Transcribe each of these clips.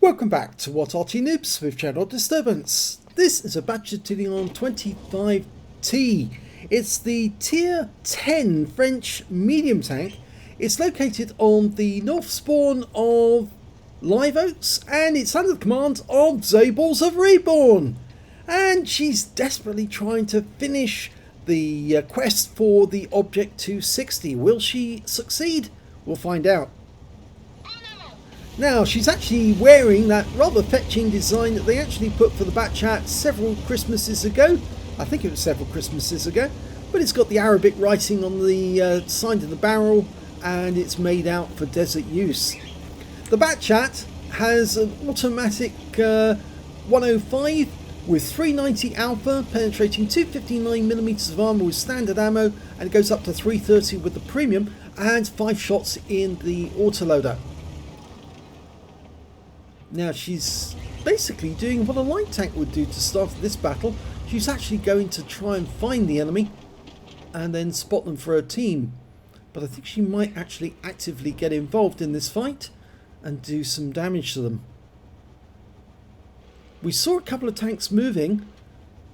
Welcome back to What Arty Noobs with Channel Disturbance. This is a Bat Châtillon 25T. It's the Tier 10 French medium tank. It's located on the north spawn of Live Oaks and it's under the command of zoeballz of REBRN. And she's desperately trying to finish the quest for the Object 260. Will she succeed? We'll find out. Now, she's actually wearing that rather fetching design that they actually put for the Bat Chat several Christmases ago. I think it was several Christmases ago. But it's got the Arabic writing on the side of the barrel and it's made out for desert use. The Bat Chat has an automatic 105 with 390 alpha, penetrating 259mm of armor with standard ammo, and it goes up to 330 with the premium and 5 shots in the autoloader. Now she's basically doing what a light tank would do to start this battle. She's actually going to try and find the enemy and then spot them for her team. But I think she might actually actively get involved in this fight and do some damage to them. We saw a couple of tanks moving,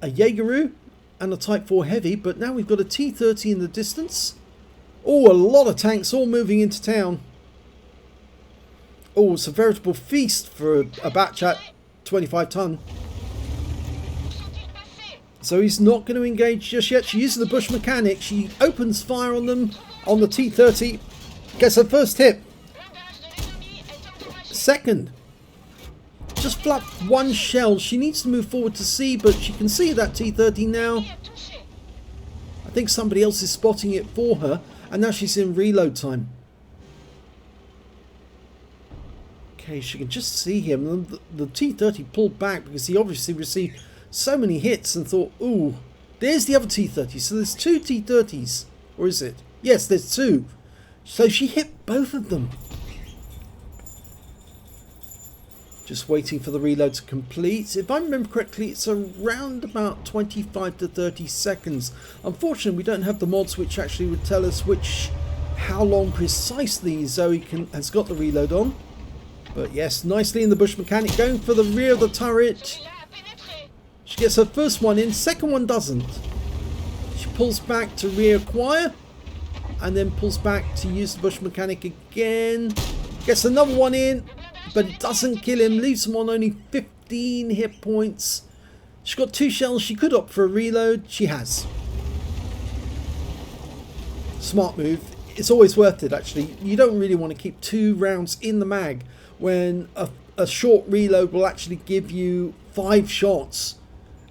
a Jaegeru and a Type 4 Heavy, but now we've got a T-30 in the distance. Oh, a lot of tanks all moving into town. Oh, it's a veritable feast for a Bat Chat 25 ton. So he's not going to engage just yet. She uses the bush mechanic. She opens fire on them on the T-30. Gets her first hit. Second. Just flapped one shell. She needs to move forward to see, but she can see that T-30 now. I think somebody else is spotting it for her. And now she's in reload time. Okay, she can just see him. The T-30 pulled back because he obviously received so many hits and thought, ooh, there's the other T-30. So there's two T-30s. Or is it? Yes, there's two. So she hit both of them. Just waiting for the reload to complete. If I remember correctly, it's around about 25 to 30 seconds. Unfortunately, we don't have the mods which actually would tell us how long precisely Zoe has got the reload on. But yes, nicely in the bush mechanic, going for the rear of the turret. She gets her first one in, second one doesn't. She pulls back to reacquire and then pulls back to use the bush mechanic again. Gets another one in, but it doesn't kill him, leaves him on only 15 hit points. She's got 2 shells, she could opt for a reload, she has. Smart move, it's always worth it actually. You don't really want to keep 2 rounds in the mag when a short reload will actually give you 5 shots.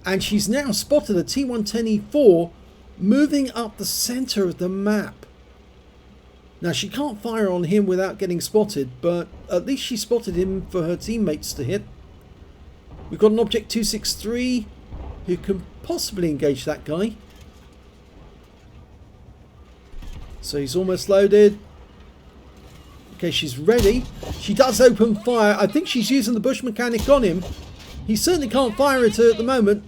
And she's now spotted a T110E4 moving up the center of the map. Now she can't fire on him without getting spotted, but at least she spotted him for her teammates to hit. We've got an Object 263 who can possibly engage that guy. So he's almost loaded. Okay, she's ready. She does open fire. I think she's using the bush mechanic on him. He certainly can't fire at her at the moment.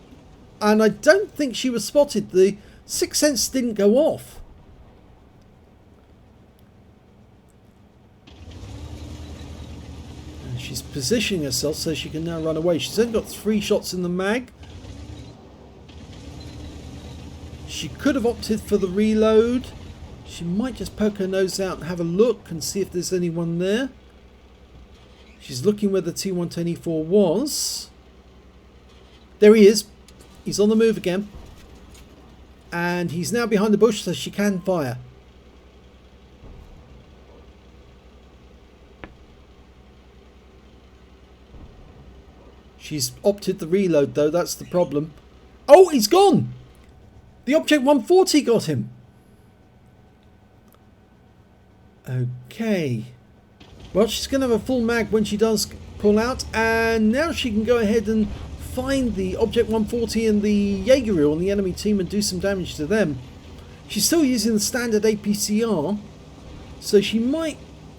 And I don't think she was spotted. The sixth sense didn't go off. And she's positioning herself so she can now run away. She's only got 3 shots in the mag. She could have opted for the reload. She might just poke her nose out and have a look and see if there's anyone there. She's looking where the T110E4 was. There he is. He's on the move again. And he's now behind the bush so she can fire. She's opted the reload though, that's the problem. Oh, he's gone! The Object 140 got him. Okay. Well, she's going to have a full mag when she does pull out. And now she can go ahead and find the Object 140 and the Jaegeru on the enemy team and do some damage to them. She's still using the standard APCR. So she might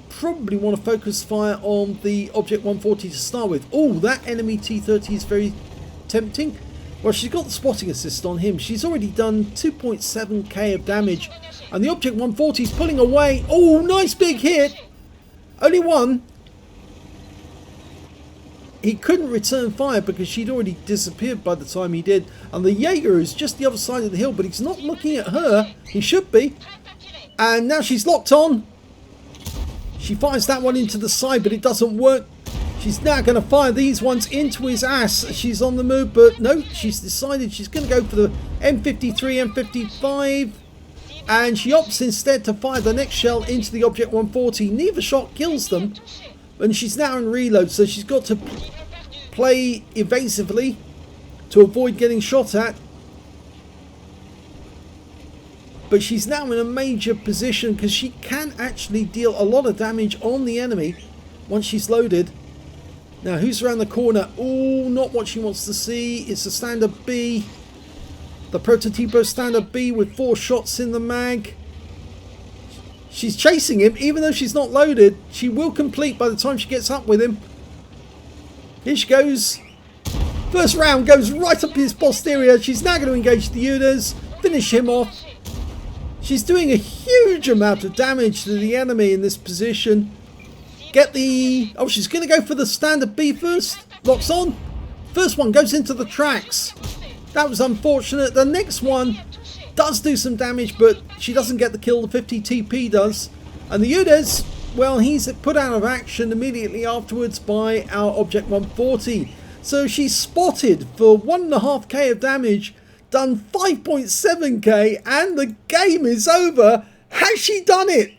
probably want to focus fire on the Object 140 to start with. Oh, that enemy T-30 is very tempting. Well, she's got the spotting assist on him. She's already done 2.7k of damage. And the Object 140 is pulling away. Oh, nice big hit. Only one. he couldn't return fire because she'd already disappeared by the time he did. And the Jaeger is just the other side of the hill, but he's not looking at her. He should be. And now she's locked on. She fires that one into the side, but it doesn't work. She's now going to fire these ones into his ass. She's on the move, but no, she's decided she's going to go for the M53, M55. And she opts instead to fire the next shell into the Object 140. Neither shot kills them. And she's now in reload, so she's got to play evasively to avoid getting shot at. But she's now in a major position because she can actually deal a lot of damage on the enemy once she's loaded. Now, who's around the corner? Oh, not what she wants to see. It's a standard B. The prototypo standard B with 4 shots in the mag. She's chasing him, even though she's not loaded. She will complete by the time she gets up with him. Here she goes. First round goes right up his posterior. She's now going to engage the Udas, finish him off. She's doing a huge amount of damage to the enemy in this position. Get the... Oh, she's going to go for the standard B first. Locks on. First one goes into the tracks. That was unfortunate. The next one does do some damage, but she doesn't get the kill. The 50 TP does. And the Udes, well, he's put out of action immediately afterwards by our Object 140. So she's spotted for 1.5k of damage, done 5.7k, and the game is over. Has she done it?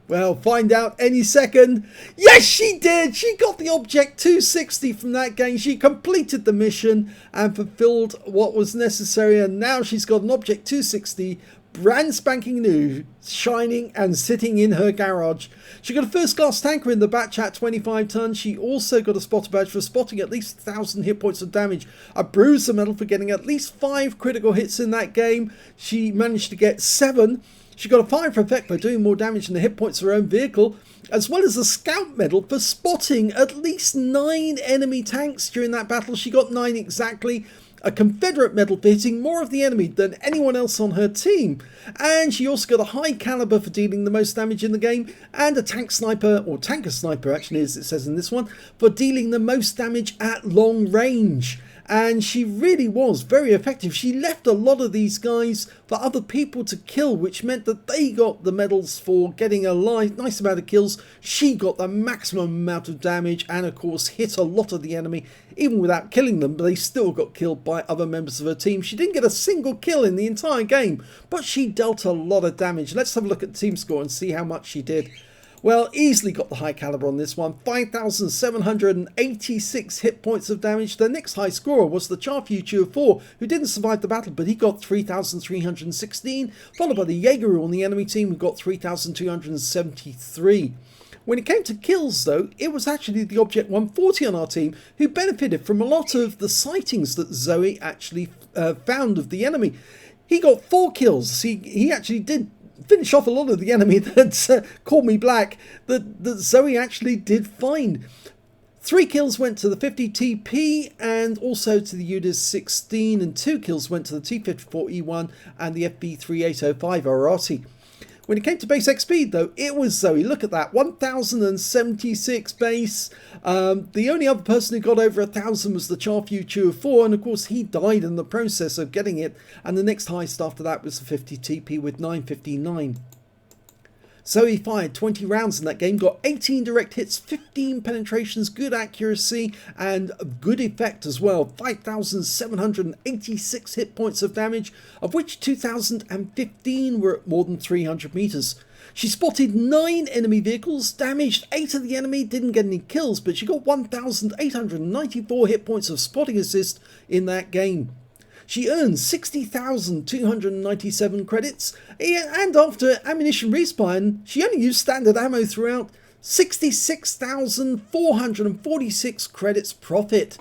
Well, find out any second. Yes, she did. She got the Object 260 from that game. She completed the mission and fulfilled what was necessary. And now she's got an Object 260, brand spanking new, shining and sitting in her garage. She got a first class tanker in the Bat Chat 25 ton. She also got a spotter badge for spotting at least 1,000 hit points of damage. A bruiser medal for getting at least 5 critical hits in that game. She managed to get 7. She got a fire for effect by doing more damage than the hit points of her own vehicle, as well as a scout medal for spotting at least 9 enemy tanks during that battle. She got 9 exactly. A Confederate medal for hitting more of the enemy than anyone else on her team. And she also got a high caliber for dealing the most damage in the game, and a tank sniper, or tanker sniper actually as it says in this one, for dealing the most damage at long range. And she really was very effective. She left a lot of these guys for other people to kill, which meant that they got the medals for getting a nice amount of kills. She got the maximum amount of damage and, of course, hit a lot of the enemy, even without killing them, but they still got killed by other members of her team. She didn't get a single kill in the entire game, but she dealt a lot of damage. Let's have a look at the team score and see how much she did. Well, easily got the high caliber on this one. 5,786 hit points of damage. The next high scorer was the Charfew 4, who didn't survive the battle, but he got 3,316, followed by the Jaeger on the enemy team, who got 3,273. When it came to kills, though, it was actually the Object 140 on our team who benefited from a lot of the sightings that Zoe actually found of the enemy. He got 4 kills. He actually did finish off a lot of the enemy that called me black that Zoe actually did find. 3 kills went to the 50 TP and also to the UDIS 16, and 2 kills went to the T54E1 and the FB3805 Arty. When it came to base XP, though, it was Zoe. Look at that, 1,076 base. The only other person who got over 1,000 was the Charfew 4, and of course he died in the process of getting it. And the next highest after that was the 50 TP with 959. Zoe fired 20 rounds in that game, got 18 direct hits, 15 penetrations, good accuracy, and good effect as well. 5,786 hit points of damage, of which 2,015 were at more than 300 meters. She spotted 9 enemy vehicles, damaged 8 of the enemy, didn't get any kills, but she got 1,894 hit points of spotting assist in that game. She earned 60,297 credits, and after ammunition respawn, she only used standard ammo throughout. 66,446 credits profit.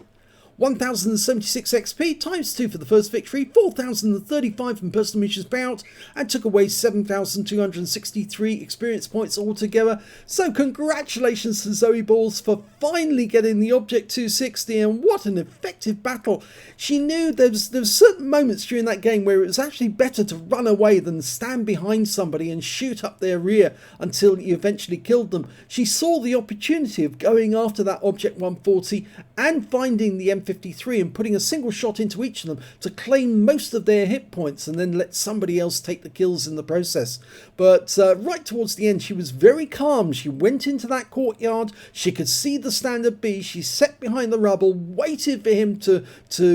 1076 XP times 2 for the first victory, 4035 in personal missions payout, and took away 7263 experience points altogether. So congratulations to zoeballz for finally getting the Object 260, and what an effective battle. She knew there was certain moments during that game where it was actually better to run away than stand behind somebody and shoot up their rear until you eventually killed them. She saw the opportunity of going after that Object 140 and finding the M53 and putting a single shot into each of them to claim most of their hit points and then let somebody else take the kills in the process. But right towards the end, she was very calm. She went into that courtyard, she could see the standard B, she sat behind the rubble, waited for him to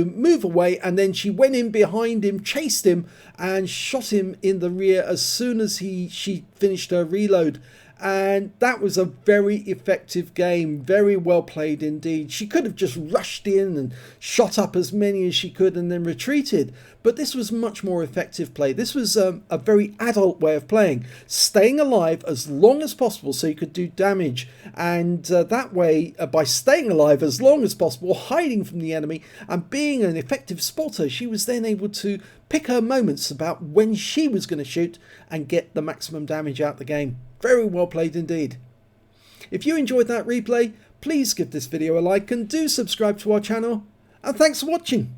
move away, and then she went in behind him, chased him, and shot him in the rear as soon as she finished her reload. And that was a very effective game, very well played indeed. She could have just rushed in and shot up as many as she could and then retreated, but this was much more effective play. This was a very adult way of playing, staying alive as long as possible so you could do damage, and that way, by staying alive as long as possible, hiding from the enemy and being an effective spotter, she was then able to pick her moments about when she was going to shoot and get the maximum damage out the game. Very well played indeed. If you enjoyed that replay, please give this video a like and do subscribe to our channel. And thanks for watching.